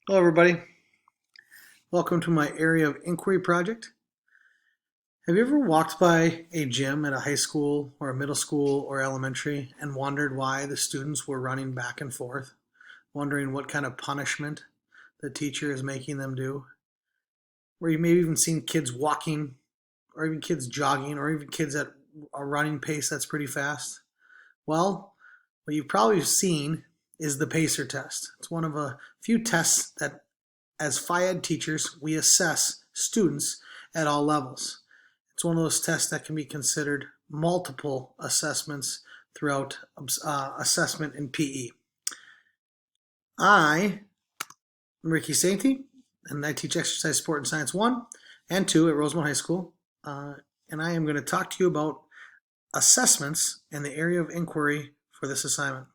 Hello everybody, welcome to my area of inquiry project. Have you ever walked by a gym at a high school or a middle school or elementary and wondered why the students were running back and forth, wondering what kind of punishment the teacher is making them do? Or you maybe even seen kids walking or even kids jogging or even kids at a running pace that's pretty fast? Well, what you've probably seen is the PACER test. It's one of a few tests that as Phy-Ed teachers, we assess students at all levels. It's one of those tests that can be considered multiple assessments throughout assessment in PE. I am Ricky Sainty, and I teach Exercise, Sport, and Science 1 and 2 at Rosemont High School. And I am going to talk to you about assessments and the area of inquiry for this assignment.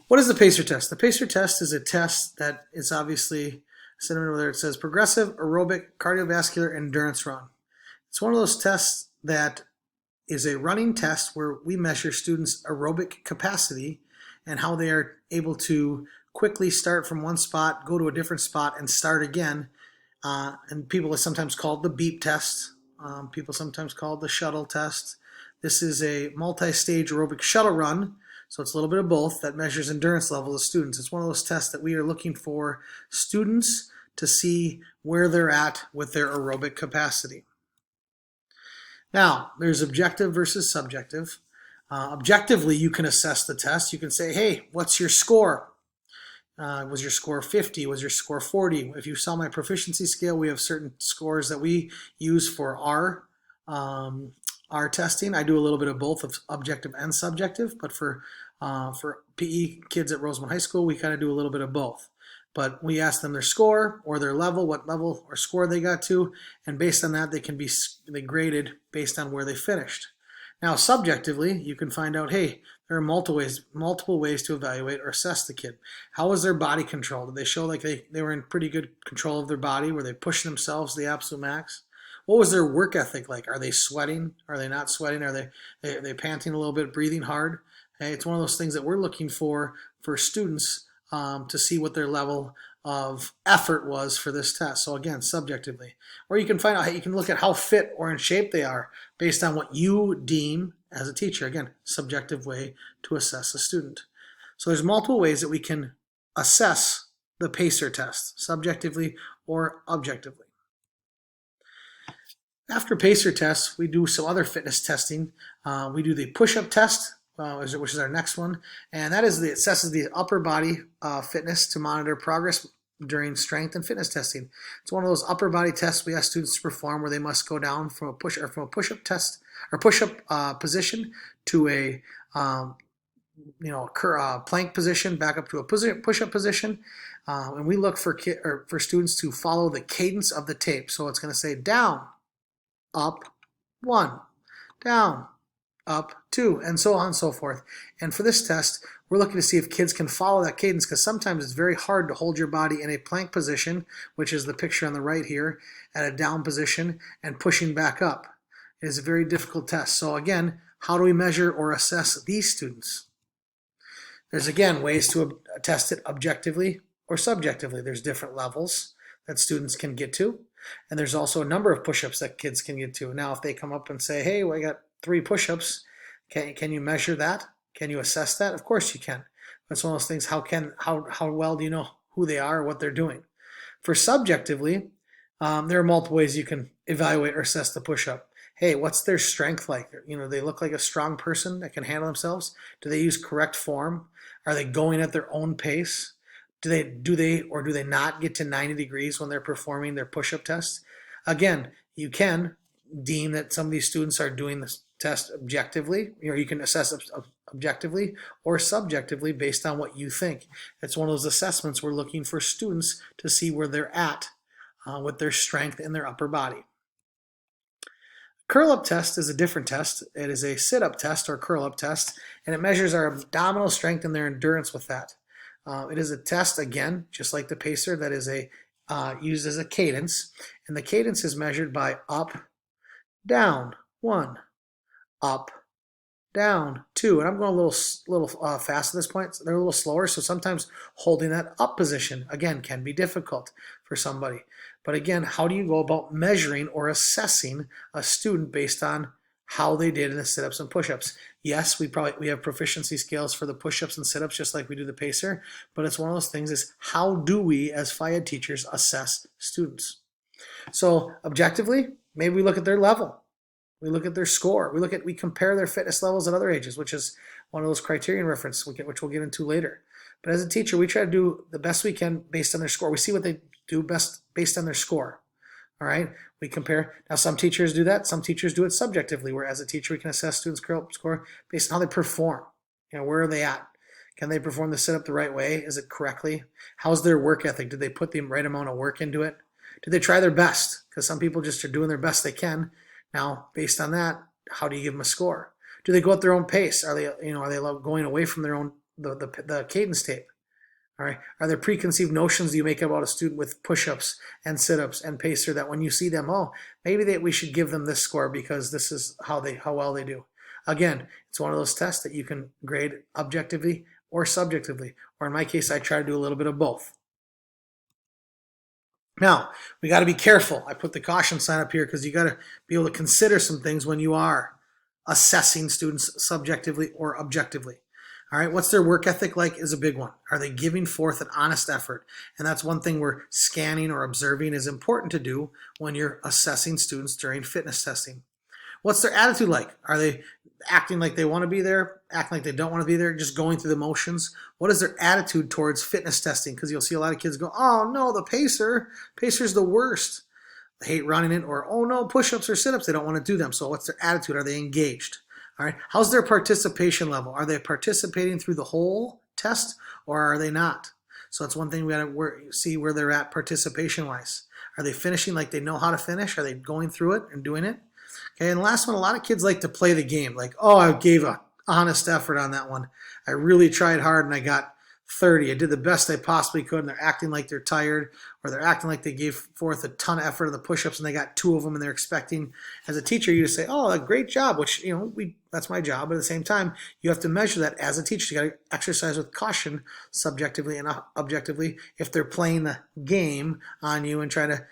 What is the PACER test? The PACER test is a test that is obviously similar where it says Progressive Aerobic Cardiovascular Endurance Run. It's one of those tests that is a running test where we measure students' aerobic capacity and how they are able to quickly start from one spot, go to a different spot, and start again. And people sometimes call it the beep test. People sometimes call it the shuttle test. This is a multi-stage aerobic shuttle run. So it's a little bit of both that measures endurance level of students. It's one of those tests that we are looking for students to see where they're at with their aerobic capacity. Now, there's objective versus subjective. Objectively, you can assess the test. You can say, hey, what's your score? Was your score 50? Was your score 40? If you saw my proficiency scale, we have certain scores that we use for our testing. I do a little bit of both of objective and subjective, but for PE kids at Rosemont High School, we kind of do a little bit of both. But we ask them their score or their level, what level or score they got to, and based on that, they can be graded based on where they finished. Now, subjectively, you can find out, hey, there are multiple ways to evaluate or assess the kid. How was their body control? Did they show like they were in pretty good control of their body? Were they pushing themselves to the absolute max? What was their work ethic like? Are they sweating? Are they not sweating? Are they panting a little bit, breathing hard? Hey, it's one of those things that we're looking for students to see what their level of effort was for this test. So again, subjectively. Or you can find out, you can look at how fit or in shape they are based on what you deem as a teacher. Again, subjective way to assess a student. So there's multiple ways that we can assess the PACER test, subjectively or objectively. After PACER tests, we do some other fitness testing. We do the PushUp Test, which is our next one, and that is it assesses the upper body fitness to monitor progress during strength and fitness testing. It's one of those upper body tests we ask students to perform where they must go down from a push-up test or push-up position to a plank position back up to a push-up position, and we look for students to follow the cadence of the tape. So it's going to say down, up, 1, down, up, 2, and so on and so forth. And for this test, we're looking to see if kids can follow that cadence, because sometimes it's very hard to hold your body in a plank position, which is the picture on the right here, at a down position and pushing back up. It is a very difficult test. So again, how do we measure or assess these students? There's again ways to test it objectively or subjectively. There's different levels that students can get to. And there's also a number of push-ups that kids can get to. Now, if they come up and say, hey, well, I got 3 push-ups, can you measure that? Can you assess that? Of course you can. That's one of those things, how well do you know who they are or what they're doing? For subjectively, there are multiple ways you can evaluate or assess the push-up. Hey, what's their strength like? They look like a strong person that can handle themselves. Do they use correct form? Are they going at their own pace? Do they not get to 90 degrees when they're performing their push-up test? Again, you can deem that some of these students are doing this test objectively, or you can assess objectively or subjectively based on what you think. It's one of those assessments we're looking for students to see where they're at with their strength in their upper body. Curl-up test is a different test. It is a sit-up test or curl-up test, and it measures our abdominal strength and their endurance with that. It is a test, again, just like the PACER, that is used as a cadence. And the cadence is measured by up, down, 1, up, down, 2. And I'm going a little fast at this point. They're a little slower, so sometimes holding that up position, again, can be difficult for somebody. But again, how do you go about measuring or assessing a student based on how they did in the sit-ups and push-ups? Yes, we have proficiency scales for the push-ups and sit-ups just like we do the pacer, but it's one of those things is how do we as Phy-Ed teachers assess students? So objectively, maybe we look at their level. We look at their score. We compare their fitness levels at other ages, which is one of those criterion reference, which we'll get into later. But as a teacher, we try to do the best we can based on their score. We see what they do best based on their score. All right, we compare. Now, some teachers do that. Some teachers do it subjectively, where as a teacher, we can assess students' score based on how they perform. Where are they at? Can they perform the sit-up the right way? Is it correctly? How's their work ethic? Did they put the right amount of work into it? Did they try their best? Because some people just are doing their best they can. Now, based on that, how do you give them a score? Do they go at their own pace? Are they going away from their own the cadence tape? All right. Are there preconceived notions you make about a student with push-ups and sit-ups and pacer that when you see them, oh, maybe we should give them this score because this is how well they do? Again, it's one of those tests that you can grade objectively or subjectively, or in my case, I try to do a little bit of both. Now, we got to be careful. I put the caution sign up here because you got to be able to consider some things when you are assessing students subjectively or objectively. All right, what's their work ethic like is a big one. Are they giving forth an honest effort? And that's one thing where scanning or observing is important to do when you're assessing students during fitness testing. What's their attitude like? Are they acting like they want to be there, acting like they don't want to be there, just going through the motions? What is their attitude towards fitness testing? Because you'll see a lot of kids go, oh no, the pacer's the worst. They hate running it, or oh no, push-ups or sit-ups, they don't want to do them. So what's their attitude? Are they engaged? All right, how's their participation level? Are they participating through the whole test, or are they not? So that's one thing we got to see where they're at participation-wise. Are they finishing like they know how to finish? Are they going through it and doing it? Okay, and the last one, a lot of kids like to play the game. Like, oh, I gave an honest effort on that one. I really tried hard and I got 30. I did the best I possibly could, and they're acting like they're tired, or they're acting like they gave forth a ton of effort on the push-ups and they got 2 of them, and they're expecting, as a teacher, you to say, oh, a great job, which, that's my job. But at the same time, you have to measure that as a teacher. You got to exercise with caution, subjectively and objectively, if they're playing the game on you and try to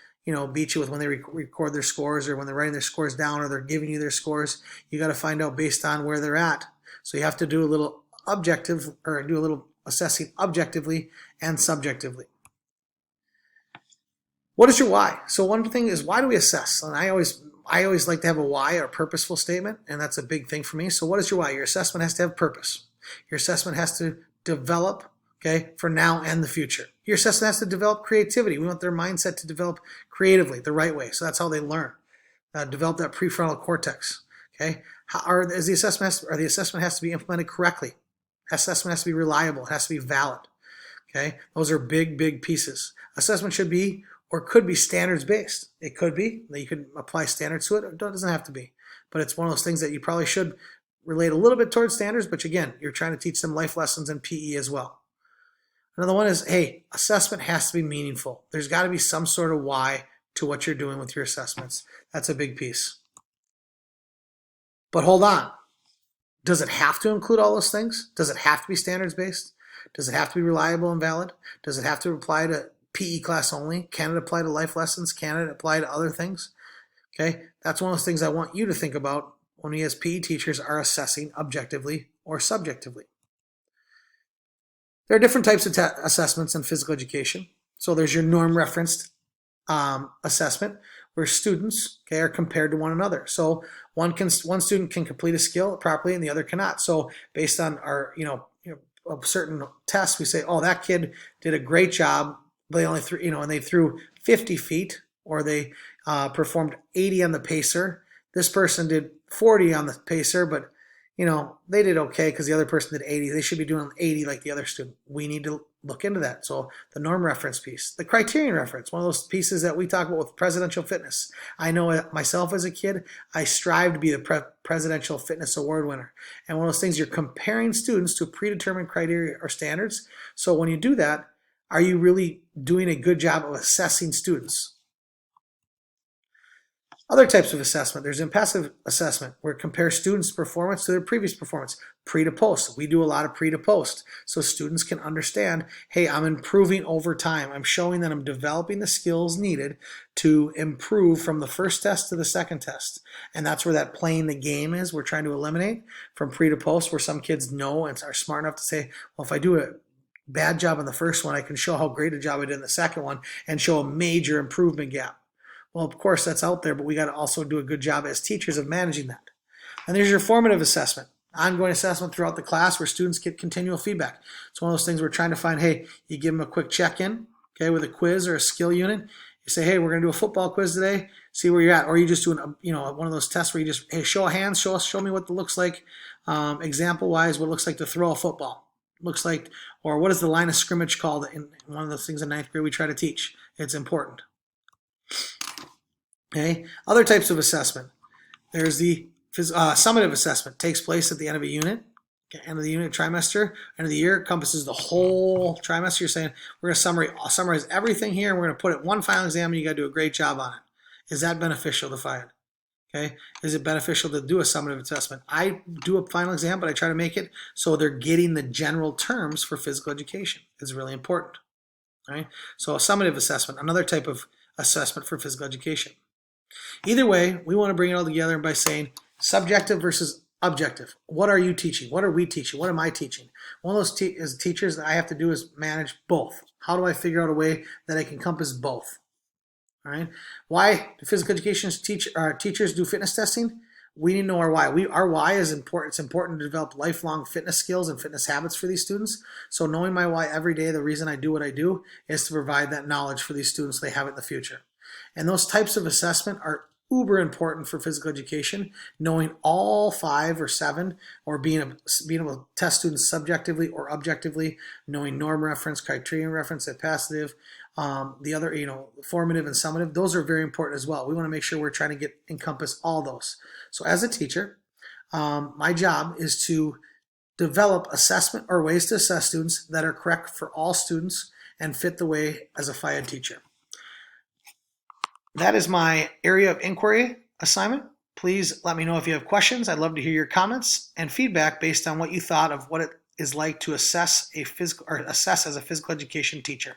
beat you with when they record their scores, or when they're writing their scores down, or they're giving you their scores. You got to find out based on where they're at. So you have to do a little objective, or do a little assessing objectively and subjectively. What is your why? So one thing is, why do we assess? And I always like to have a why, or purposeful statement, and that's a big thing for me. So what is your why? Your assessment has to have purpose. Your assessment has to develop, okay, for now and the future. Your assessment has to develop creativity. We want their mindset to develop creatively, the right way. So that's how they learn. Develop that prefrontal cortex. Okay, the assessment has to be implemented correctly. Assessment has to be reliable. It has to be valid. Okay, those are big pieces. Assessment should be, or could be, standards based. It could be that you could apply standards to it. It doesn't have to be, but it's one of those things that you probably should relate a little bit towards standards. But again, you're trying to teach them life lessons in PE as well. Another one is, hey, assessment has to be meaningful. There's got to be some sort of why to what you're doing with your assessments. That's a big piece. But hold on. Does it have to include all those things? Does it have to be standards based? Does it have to be reliable and valid? Does it have to apply to PE class only? Can it apply to life lessons? Can it apply to other things? Okay, that's one of those things I want you to think about when we as PE teachers are assessing objectively or subjectively. There are different types of assessments in physical education. So there's your norm referenced assessment, where students, okay, are compared to one another. So one student can complete a skill properly and the other cannot. So based on our a certain test, we say, oh, that kid did a great job, but they only threw and they threw 50 feet, or they performed 80 on the pacer. This person did 40 on the pacer, but they did okay because the other person did 80. They should be doing 80 like the other student. We need to look into that. So the norm reference piece, the criterion reference, one of those pieces that we talk about with presidential fitness. I know myself as a kid, I strive to be the presidential fitness award winner. And one of those things, you're comparing students to predetermined criteria or standards. So when you do that, are you really doing a good job of assessing students? Other types of assessment, there's impassive assessment where it compares students' performance to their previous performance, pre to post. We do a lot of pre to post so students can understand, hey, I'm improving over time. I'm showing that I'm developing the skills needed to improve from the first test to the second test. And that's where that playing the game is. We're trying to eliminate from pre to post, where some kids know and are smart enough to say, well, if I do a bad job in the first one, I can show how great a job I did in the second one and show a major improvement gap. Well, of course, that's out there, but we got to also do a good job as teachers of managing that. And there's your formative assessment, ongoing assessment throughout the class where students get continual feedback. It's one of those things we're trying to find, hey, you give them a quick check-in, okay, with a quiz or a skill unit. You say, hey, we're going to do a football quiz today, see where you're at. Or you just do one of those tests where you just, hey, show of hands, show me what it looks like, example-wise, what it looks like to throw a football. Looks like, or what is the line of scrimmage called in one of those things in ninth grade we try to teach. It's important. Okay. Other types of assessment. There's the summative assessment. Takes place at the end of a unit. Okay, end of the unit, trimester, end of the year, encompasses the whole trimester. You're saying we're going to summarize everything here. We're going to put it in one final exam, and you got to do a great job on it. Is that beneficial to FIAD? Okay. Is it beneficial to do a summative assessment? I do a final exam, but I try to make it so they're getting the general terms for physical education. It's really important. All right. So a summative assessment, another type of assessment for physical education. Either way, we want to bring it all together by saying subjective versus objective. What are you teaching? What are we teaching? What am I teaching? One of those as teachers that I have to do is manage both. How do I figure out a way that I can encompass both? All right. Why do physical education teachers do fitness testing? We need to know our why. Our why is important. It's important to develop lifelong fitness skills and fitness habits for these students. So knowing my why every day, the reason I do what I do is to provide that knowledge for these students so they have it in the future. And those types of assessment are uber important for physical education, knowing all 5 or 7, or being able to test students subjectively or objectively, knowing norm reference, criterion reference, capacitive, the other, formative and summative. Those are very important as well. We want to make sure we're trying to encompass all those. So as a teacher, my job is to develop assessment or ways to assess students that are correct for all students and fit the way as a FIAD teacher. That is my area of inquiry assignment. Please let me know if you have questions. I'd love to hear your comments and feedback based on what you thought of what it is like to assess as a physical education teacher.